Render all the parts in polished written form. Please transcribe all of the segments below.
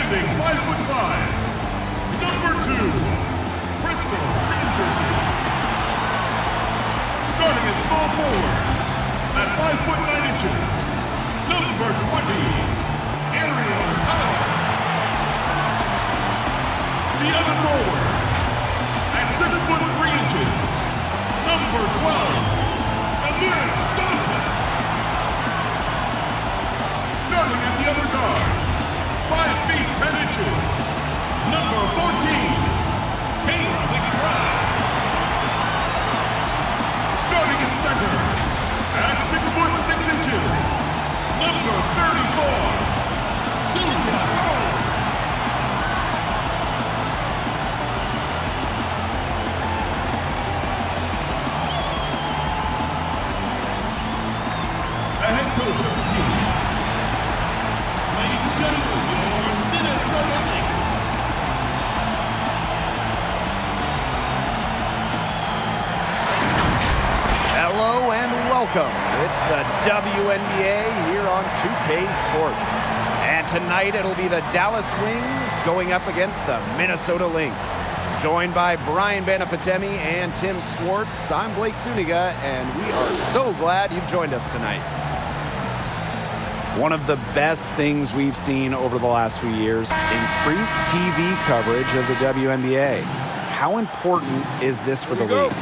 Standing 5'5", number 2, Bristol Dangerfield. Starting at small forward, at 5'9", number 20, Ariel Powell. The other forward, at 6'3", number 12, Lynx. Starting at the other guard, 5 feet 10 inches, number 14, Kwai. Starting at center, at 6'6", number 34, Simulação. The head coach of the team. Ladies and gentlemen, your Minnesota Lynx. Hello and welcome. It's the WNBA here on 2K Sports. And tonight it'll be the Dallas Wings going up against the Minnesota Lynx. Joined by Brian Banafitemi and Tim Swartz, I'm Blake Zuniga, and we are so glad you've joined us tonight. One of the best things we've seen over the last few years, increased TV coverage of the WNBA. How important is this for the league?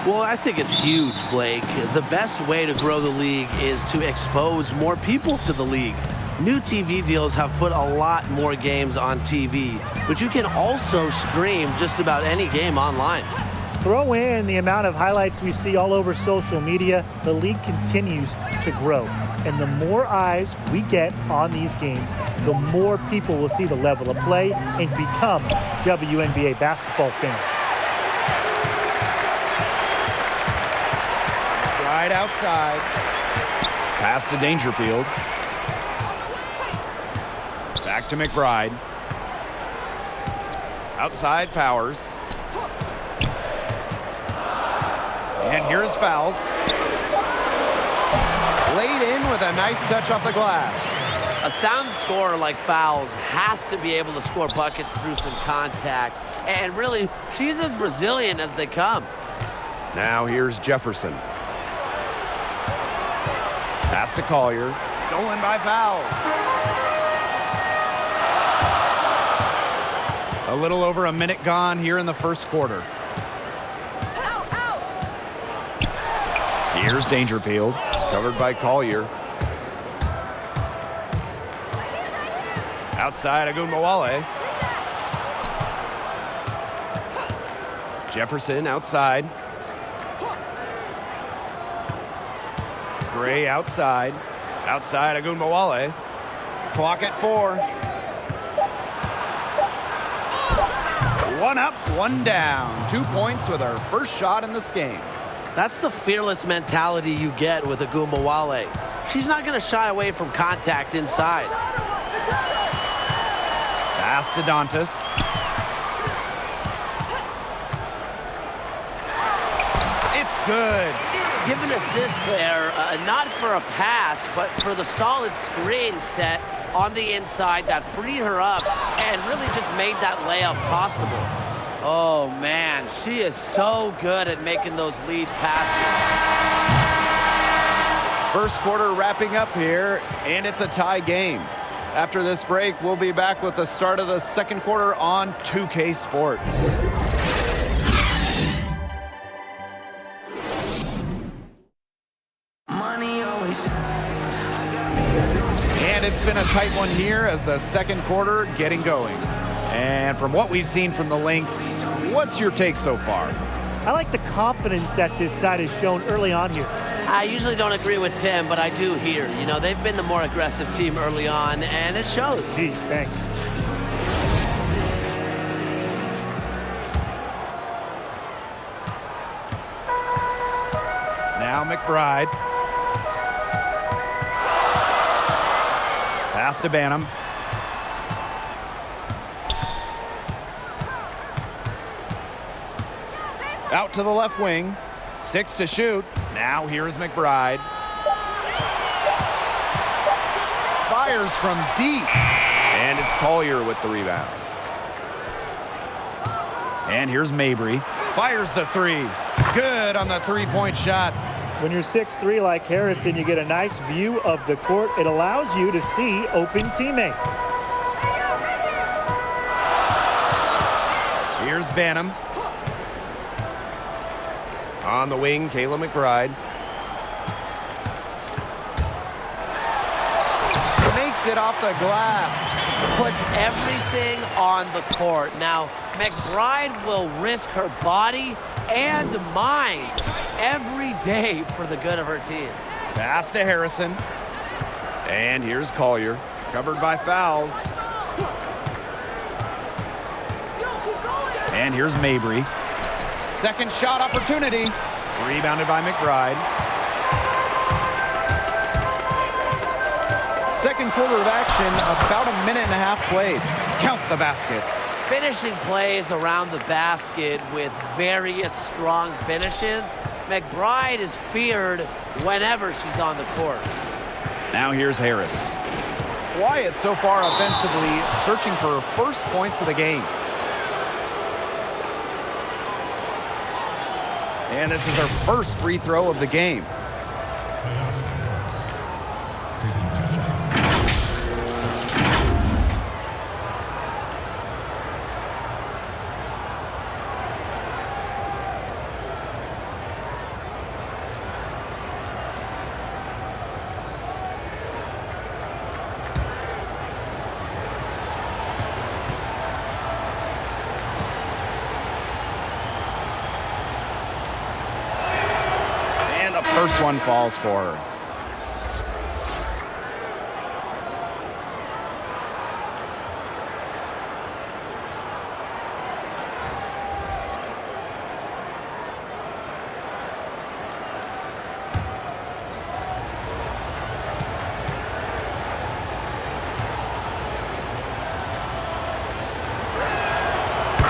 Well, I think it's huge, Blake. The best way to grow the league is to expose more people to the league. New TV deals have put a lot more games on TV, but you can also stream just about any game online. Throw in the amount of highlights we see all over social media, the league continues to grow. And the more eyes we get on these games, the more people will see the level of play and become WNBA basketball fans. Right outside. Pass to Dangerfield. Back to McBride. Outside Powers. And here's fouls. Laid in with a nice touch off the glass. A sound scorer like Fouls has to be able to score buckets through some contact. And really, she's as resilient as they come. Now here's Jefferson. Pass to Collier. Stolen by Fouls. A little over a minute gone here in the first quarter. Here's Dangerfield. Covered by Collier. Outside Agunmawale. Jefferson outside. Gray outside. Outside Agunmawale. Clock at 4. One up, one down. 2 points with our first shot in this game. That's the fearless mentality you get with Agunmawale. She's not going to shy away from contact inside. Pass to Dantas. It's good. Give an assist there, not for a pass, but for the solid screen set on the inside that freed her up and really just made that layup possible. Oh, man, she is so good at making those lead passes. First quarter wrapping up here, and it's a tie game. After this break, we'll be back with the start of the second quarter on 2K Sports. And it's been a tight one here as the second quarter getting going. And from what we've seen from the Lynx, what's your take so far? I like the confidence that this side has shown early on here. I usually don't agree with Tim, but I do here. You know, they've been the more aggressive team early on, and it shows. Jeez, thanks. Now McBride. Pass to Banham. Out to the left wing. 6 to shoot. Now here is McBride. Fires from deep. And it's Collier with the rebound. And here's Mabry. Fires the three. Good on the three-point shot. When you're 6'3" like Harrison, you get a nice view of the court. It allows you to see open teammates. Here's Banham. On the wing, Kayla McBride. Makes it off the glass. Puts everything on the court. Now, McBride will risk her body and mind every day for the good of her team. Pass to Harrison. And here's Collier, covered by fouls. And here's Mabry. Second shot opportunity. Rebounded by McBride. Second quarter of action, about a minute and a half played. Count the basket. Finishing plays around the basket with various strong finishes. McBride is feared whenever she's on the court. Now here's Harris. Quiet so far offensively, searching for her first points of the game. And this is her first free throw of the game. Taking 2 shots. First one falls for her.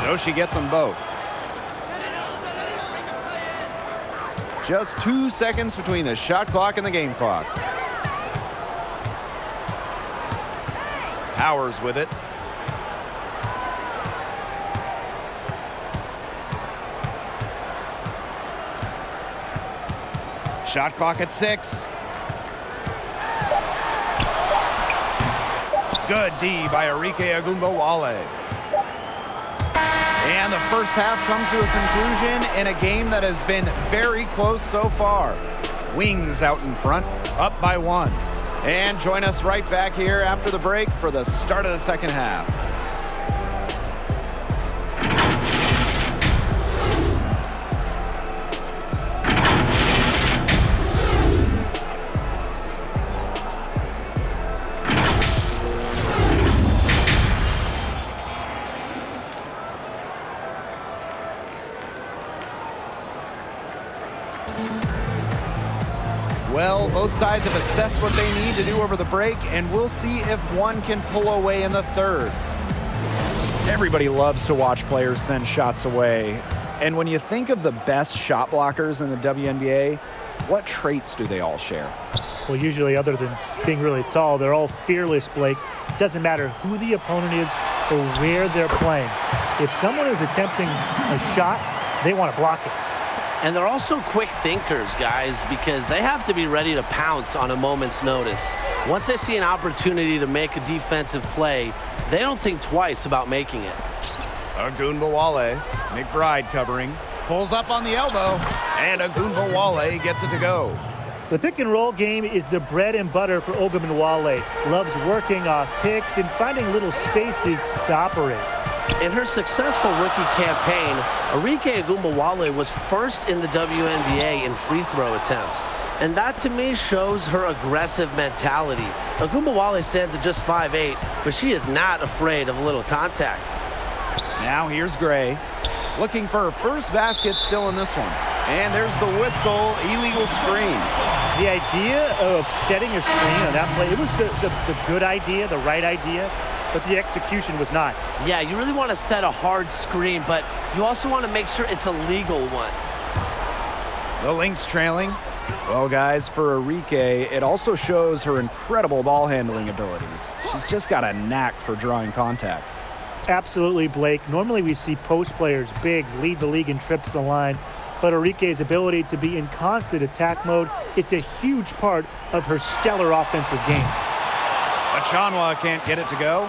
So she gets them both. Just 2 seconds between the shot clock and the game clock. Powers with it. Shot clock at 6. Good D by Arike Agumbawale. And the first half comes to a conclusion in a game that has been very close so far. Wings out in front, up by 1. And join us right back here after the break for the start of the second half. Well, both sides have assessed what they need to do over the break, and we'll see if one can pull away in the third. Everybody loves to watch players send shots away. And when you think of the best shot blockers in the WNBA, what traits do they all share? Well, usually other than being really tall, they're all fearless, Blake. Doesn't matter who the opponent is or where they're playing. If someone is attempting a shot, they want to block it. And they're also quick thinkers, guys, because they have to be ready to pounce on a moment's notice. Once they see an opportunity to make a defensive play, they don't think twice about making it. Agumbawale, McBride covering, pulls up on the elbow, and Agumbawale gets it to go. The pick and roll game is the bread and butter for Ogunbowale. Loves working off picks and finding little spaces to operate. In her successful rookie campaign, Arike Agumbawale was first in the WNBA in free throw attempts. And that, to me, shows her aggressive mentality. Agumbawale stands at just 5'8", but she is not afraid of a little contact. Now here's Gray, looking for her first basket still in this one. And there's the whistle, illegal screen. The idea of setting a screen on that play, it was the good idea, the right idea, but the execution was not. Yeah, you really want to set a hard screen, but you also want to make sure it's a legal one. The Lynx trailing, Well, guys, for Enrique, it also shows her incredible ball handling abilities. She's just got a knack for drawing contact. Absolutely, Blake. Normally we see post players, bigs, lead the league in trips to the line, but Enrique's ability to be in constant attack mode, it's a huge part of her stellar offensive game. Achanwa can't get it to go.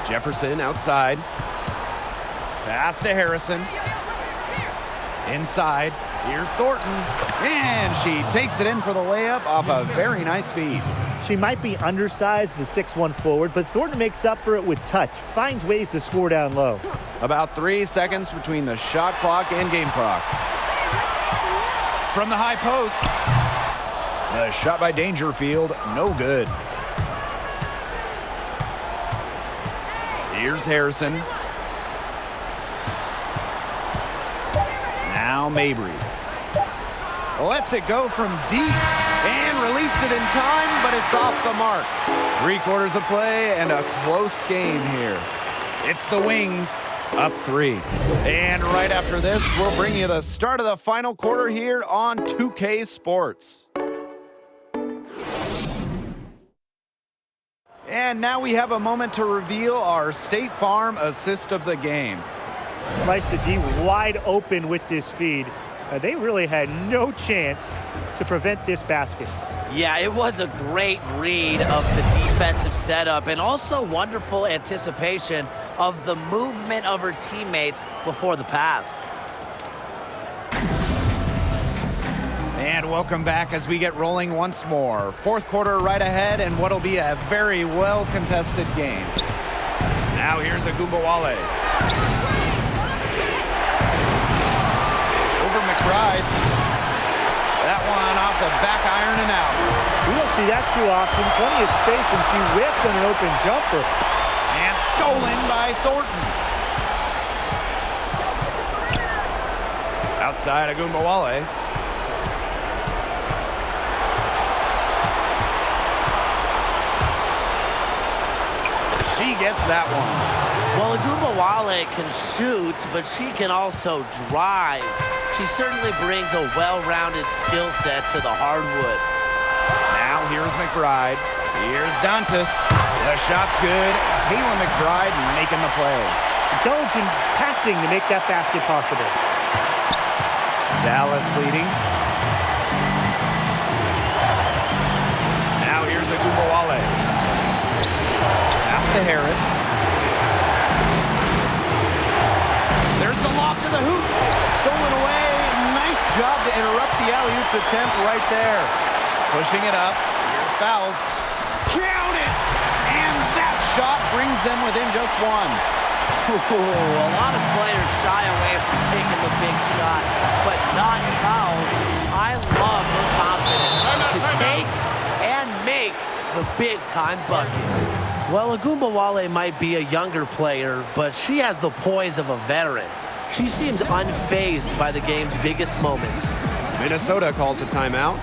Jefferson outside. Pass to Harrison. Inside. Here's Thornton. And she takes it in for the layup off a very nice feed. She might be undersized as a 6'1" forward, but Thornton makes up for it with touch, finds ways to score down low. About 3 seconds between the shot clock and game clock. From the high post. The shot by Dangerfield, no good. Here's Harrison. Now Mabry. Lets it go from deep and released it in time, but it's off the mark. 3/4 of play and a close game here. It's the Wings up 3. And right after this, we'll bring you the start of the final quarter here on 2K Sports. And now we have a moment to reveal our State Farm assist of the game. Slice the D wide open with this feed. They really had no chance to prevent this basket. Yeah, it was a great read of the defensive setup and also wonderful anticipation of the movement of her teammates before the pass. And welcome back as we get rolling once more. 4th quarter right ahead and what'll be a very well-contested game. Now here's Agumbawale. Over McBride. That one off the back iron and out. We don't see that too often. Plenty of space, and she whips on an open jumper. And stolen by Thornton. Outside Agumbawale. She gets that one. Well, Agumbawale can shoot, but she can also drive. She certainly brings a well-rounded skill set to the hardwood. Now here's McBride. Here's Dantas. The shot's good. Kayla McBride making the play. Intelligent passing to make that basket possible. Dallas leading. Now here's Agumbawale. Pass to Harris. There's the lob to the hoop. Stolen away. Nice job to interrupt the alley-oop attempt right there. Pushing it up. Here's fouls. Count it! And that shot brings them within just one. Ooh, a lot of players shy away from taking the big shot, but not fouls. I love her confidence to take and make the big-time bucket. Well, Agumbawale might be a younger player, but she has the poise of a veteran. She seems unfazed by the game's biggest moments. Minnesota calls a timeout.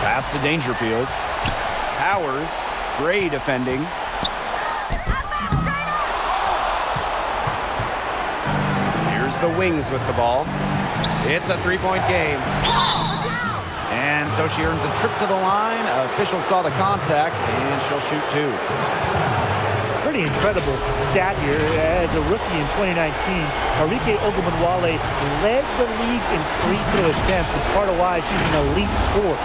Pass to Dangerfield. Powers, Gray defending. Here's the Wings with the ball. It's a three-point game. And so she earns a trip to the line. Officials saw the contact, and she'll shoot 2. pretty incredible stat here. As a rookie in 2019, Arike Ogunbowale led the league in free throw attempts. It's part of why she's an elite scorer.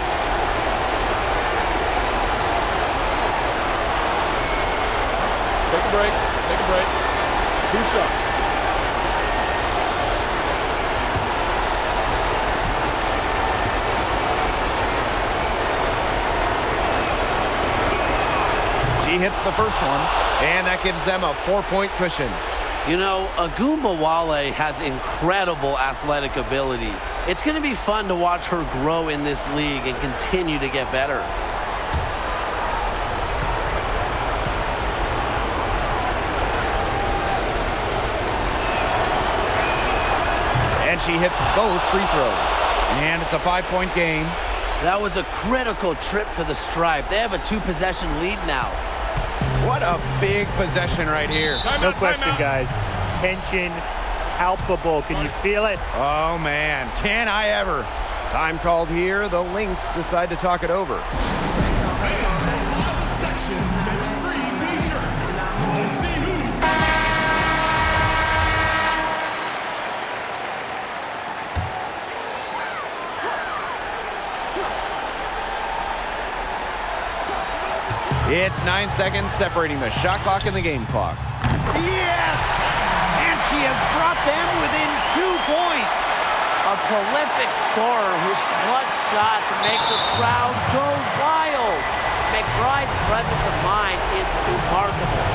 Take a break. Take a break. 2 shots. He hits the first one, and that gives them a 4-point cushion. You know, Ogunbowale has incredible athletic ability. It's going to be fun to watch her grow in this league and continue to get better. And she hits both free throws. And it's a 5-point game. That was a critical trip to the stripe. They have a 2-possession lead now. What a big possession right here. No question, guys. Tension palpable. Can you feel it? Oh, man. Can I ever? Time called here. The Lynx decide to talk it over. It's 9 seconds separating the shot clock and the game clock. Yes! And she has brought them within 2 points. A prolific scorer whose clutch shots make the crowd go wild. McBride's presence of mind is remarkable.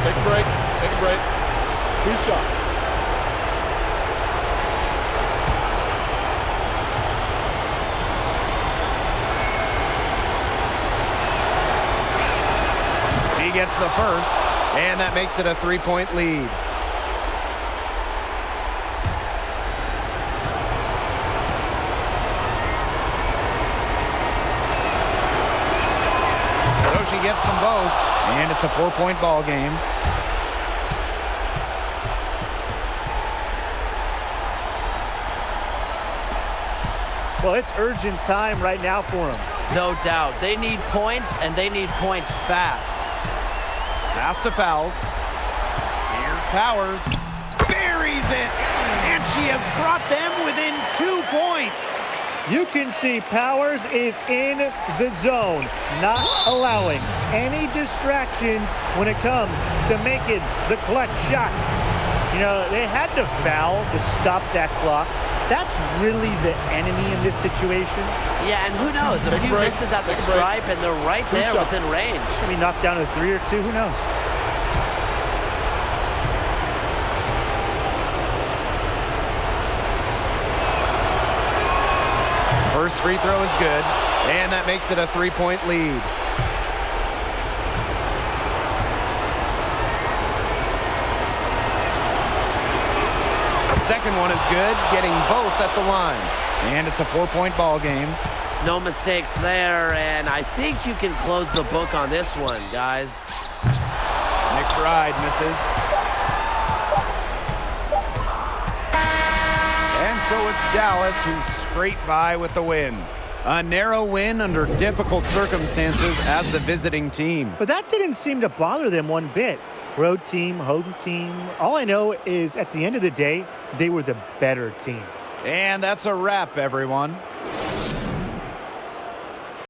Take a break. Take a break. 2 shots. He gets the first, and that makes it a 3-point lead. So she gets them both, and it's a 4-point ball game. Well, it's urgent time right now for them. No doubt. They need points, and they need points fast. Pass to Fouls. Here's Powers. Buries it. And she has brought them within 2 points. You can see Powers is in the zone, not allowing any distractions when it comes to making the clutch shots. You know, they had to foul to stop that clock. That's really the enemy in this situation. Yeah, and who knows? A few misses at the stripe, and they're right there within range. Maybe knocked down to 3 or 2, who knows? First free throw is good, and that makes it a 3-point lead. Second one is good, getting both at the line. And it's a 4-point ball game. No mistakes there, and I think you can close the book on this one, guys. McBride misses. And so it's Dallas who scraped by with the win. A narrow win under difficult circumstances as the visiting team. But that didn't seem to bother them one bit. Road team, home team. All I know is at the end of the day, they were the better team. And that's a wrap, everyone.